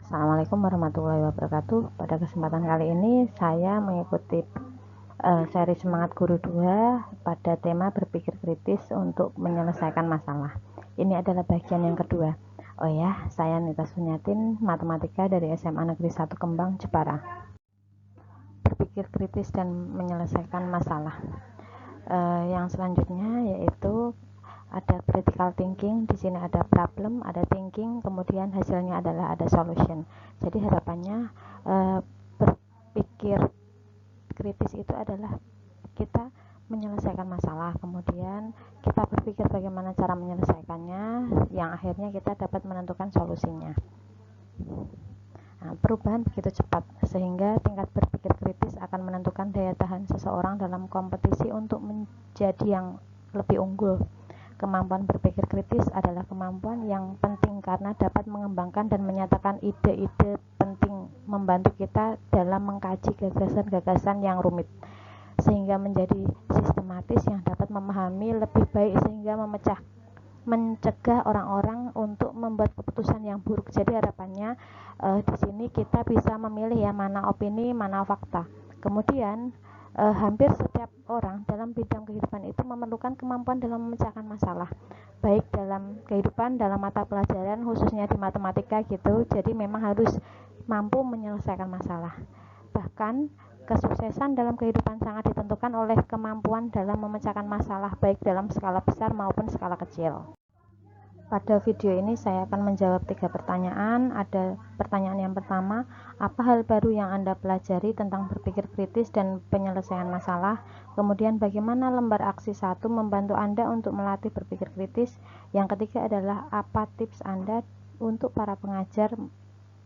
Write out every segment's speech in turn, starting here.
Assalamualaikum warahmatullahi wabarakatuh. Pada kesempatan kali ini saya mengikuti seri Semangat Guru 2 pada tema berpikir kritis untuk menyelesaikan masalah. Ini adalah bagian yang kedua. Oh ya, saya Nita Sunyatin, matematika dari SMA Negeri 1 Kembang, Jepara. Berpikir kritis dan menyelesaikan masalah. Yang selanjutnya yaitu ada critical thinking. Di sini ada problem, ada thinking, kemudian hasilnya adalah ada solution. Jadi harapannya berpikir kritis itu adalah kita menyelesaikan masalah, kemudian kita berpikir bagaimana cara menyelesaikannya, yang akhirnya kita dapat menentukan solusinya. Perubahan begitu cepat sehingga tingkat berpikir kritis akan menentukan daya tahan seseorang dalam kompetisi untuk menjadi yang lebih unggul. Kemampuan berpikir kritis adalah kemampuan yang penting karena dapat mengembangkan dan menyatakan ide-ide penting, membantu kita dalam mengkaji gagasan-gagasan yang rumit, sehingga menjadi sistematis yang dapat memahami lebih baik sehingga mencegah orang-orang untuk membuat keputusan yang buruk. Jadi harapannya di sini kita bisa memilih ya mana opini, mana fakta. Kemudian hampir setiap orang dalam bidang kehidupan itu memerlukan kemampuan dalam memecahkan masalah, baik dalam kehidupan, dalam mata pelajaran, khususnya di matematika gitu. Jadi memang harus mampu menyelesaikan masalah. Bahkan kesuksesan dalam kehidupan sangat ditentukan oleh kemampuan dalam memecahkan masalah, baik dalam skala besar maupun skala kecil. Pada video ini saya akan menjawab 3 pertanyaan. Ada pertanyaan yang pertama, apa hal baru yang Anda pelajari tentang berpikir kritis dan penyelesaian masalah? Kemudian bagaimana lembar aksi 1 membantu Anda untuk melatih berpikir kritis? Yang ketiga adalah apa tips Anda untuk para pengajar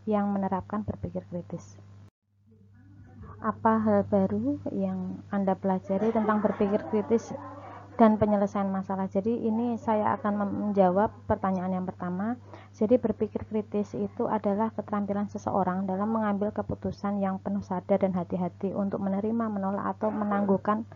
yang menerapkan berpikir kritis? Apa hal baru yang Anda pelajari tentang berpikir kritis dan penyelesaian masalah? Jadi ini saya akan menjawab pertanyaan yang pertama. Jadi berpikir kritis itu adalah keterampilan seseorang dalam mengambil keputusan yang penuh sadar dan hati-hati untuk menerima, menolak, atau menangguhkan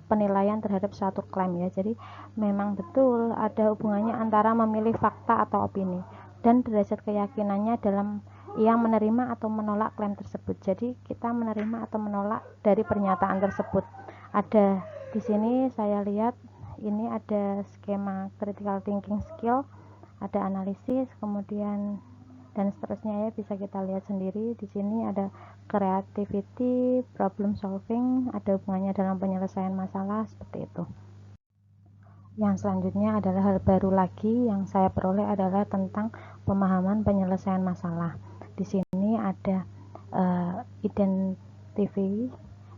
penilaian terhadap suatu klaim ya. Jadi memang betul ada hubungannya antara memilih fakta atau opini dan derajat keyakinannya dalam yang menerima atau menolak klaim tersebut. Jadi kita menerima atau menolak dari pernyataan tersebut. Ada di sini saya lihat ini ada skema critical thinking skill, ada analisis, kemudian dan seterusnya ya, bisa kita lihat sendiri. Di sini ada creativity, problem solving, ada hubungannya dalam penyelesaian masalah seperti itu. Yang selanjutnya adalah hal baru lagi yang saya peroleh adalah tentang pemahaman penyelesaian masalah. Di sini ada identify,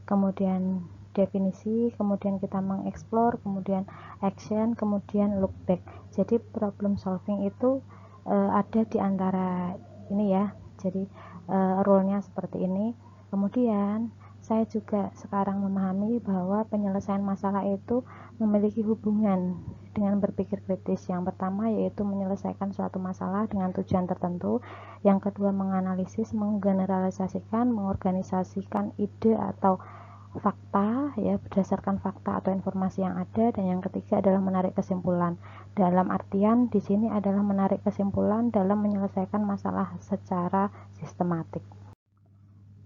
kemudian definisi, kemudian kita mengeksplor, kemudian action, kemudian look back. Jadi problem solving itu ada di antara ini ya. Jadi role-nya seperti ini. Kemudian saya juga sekarang memahami bahwa penyelesaian masalah itu memiliki hubungan dengan berpikir kritis. Yang pertama yaitu menyelesaikan suatu masalah dengan tujuan tertentu. Yang kedua menganalisis, menggeneralisasikan, mengorganisasikan ide atau fakta ya, berdasarkan fakta atau informasi yang ada. Dan yang ketiga adalah menarik kesimpulan. Dalam artian di sini adalah menarik kesimpulan dalam menyelesaikan masalah secara sistematik.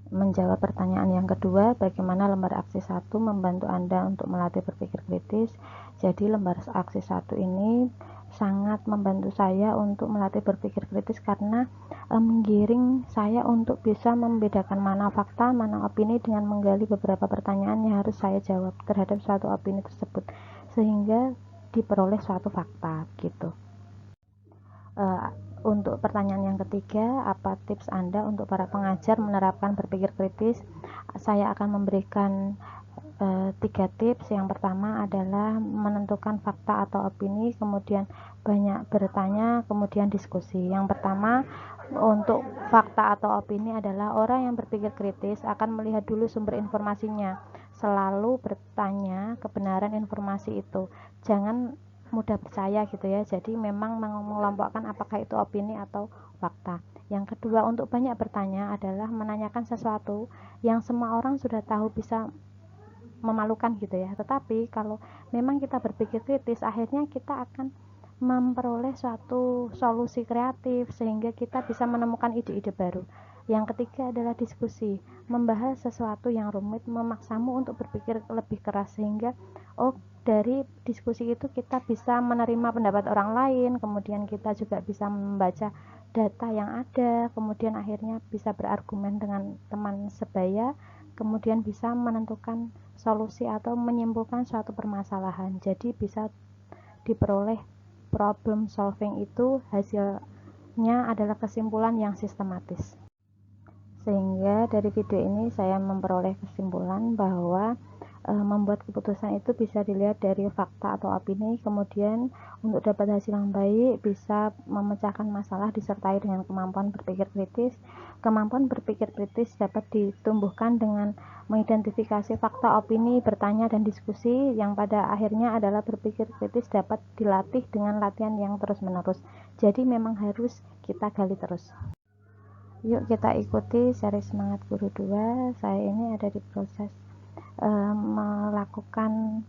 Menjawab pertanyaan yang kedua, bagaimana lembar aksi 1 membantu Anda untuk melatih berpikir kritis? Jadi lembar aksi 1 ini sangat membantu saya untuk melatih berpikir kritis karena menggiring saya untuk bisa membedakan mana fakta, mana opini dengan menggali beberapa pertanyaan yang harus saya jawab terhadap suatu opini tersebut sehingga diperoleh suatu fakta gitu. Untuk pertanyaan yang ketiga, apa tips Anda untuk para pengajar menerapkan berpikir kritis? Saya akan memberikan 3 tips. Yang pertama adalah menentukan fakta atau opini, kemudian banyak bertanya, kemudian diskusi. Yang pertama, untuk fakta atau opini adalah orang yang berpikir kritis akan melihat dulu sumber informasinya, selalu bertanya kebenaran informasi itu, jangan mudah percaya gitu ya. Jadi memang mengelompokkan apakah itu opini atau fakta. Yang kedua, untuk banyak bertanya adalah menanyakan sesuatu yang semua orang sudah tahu, bisa memalukan gitu ya. Tetapi kalau memang kita berpikir kritis, akhirnya kita akan memperoleh suatu solusi kreatif sehingga kita bisa menemukan ide-ide baru. Yang ketiga adalah diskusi, membahas sesuatu yang rumit memaksamu untuk berpikir lebih keras sehingga dari diskusi itu kita bisa menerima pendapat orang lain, kemudian kita juga bisa membaca data yang ada, kemudian akhirnya bisa berargumen dengan teman sebaya, kemudian bisa menentukan solusi atau menyimpulkan suatu permasalahan. Jadi bisa diperoleh problem solving itu hasilnya adalah kesimpulan yang sistematis. Sehingga dari video ini saya memperoleh kesimpulan bahwa membuat keputusan itu bisa dilihat dari fakta atau opini, kemudian untuk dapat hasil yang baik bisa memecahkan masalah disertai dengan kemampuan berpikir kritis. Kemampuan berpikir kritis dapat ditumbuhkan dengan mengidentifikasi fakta, opini, bertanya, dan diskusi, yang pada akhirnya adalah berpikir kritis dapat dilatih dengan latihan yang terus-menerus. Jadi memang harus kita gali terus. Yuk kita ikuti seri Semangat Guru 2. Saya ini ada di proses melakukan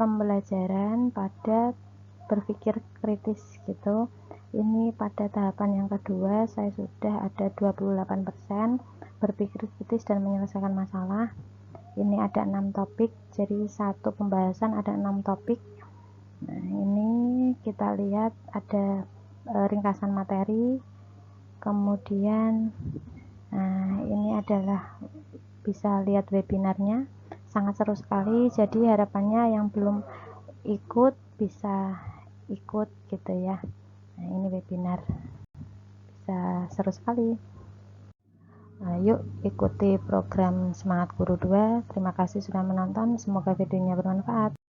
pembelajaran pada berpikir kritis gitu. Ini pada tahapan yang kedua, saya sudah ada 28% berpikir kritis dan menyelesaikan masalah. Ini ada 6 topik, jadi satu pembahasan ada 6 topik. Nah, ini kita lihat ada ringkasan materi, kemudian ini adalah bisa lihat webinarnya, sangat seru sekali. Jadi harapannya yang belum ikut bisa ikut gitu ya. Nah, ini webinar bisa seru sekali. Nah, yuk ikuti program Semangat Guru 2. Terima kasih sudah menonton, semoga videonya bermanfaat.